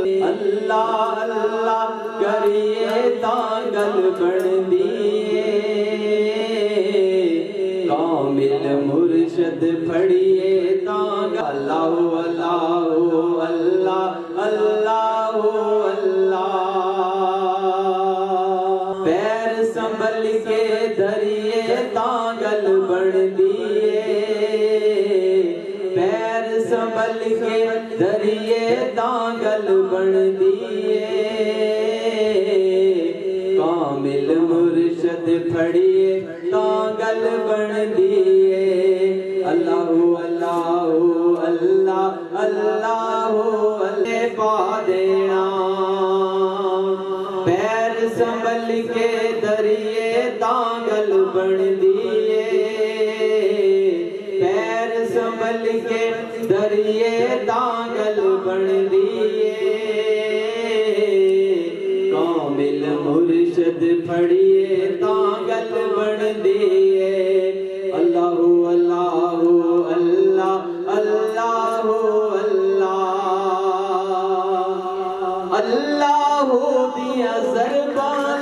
अल्लाह अल्लाह करिए तांगल बन दिए कामिल मुर्शद फड़िए तांगल अल्लाह अल्लाह अल्लाह अल्लाह अल्लाह पैर संभल के धरिए तांगल बन दिए पैर संभल के धरिए तांगल बन दिए कामिल मुर्शद फड़िए तांगल बन दिए अल्लाह अल्लाह अल्लाह अल्लाह अल्लाह पा देना पैर संभल के धरिए तांगल बन दिए पैर संभल के धरिए तांगल बन दिए कामिल मुर्शद फड़िए तांगल बन दिए अल्लाह अल्लाह अल्लाह अल्लाह अल्लाह अल्लाह दिया ज़रबान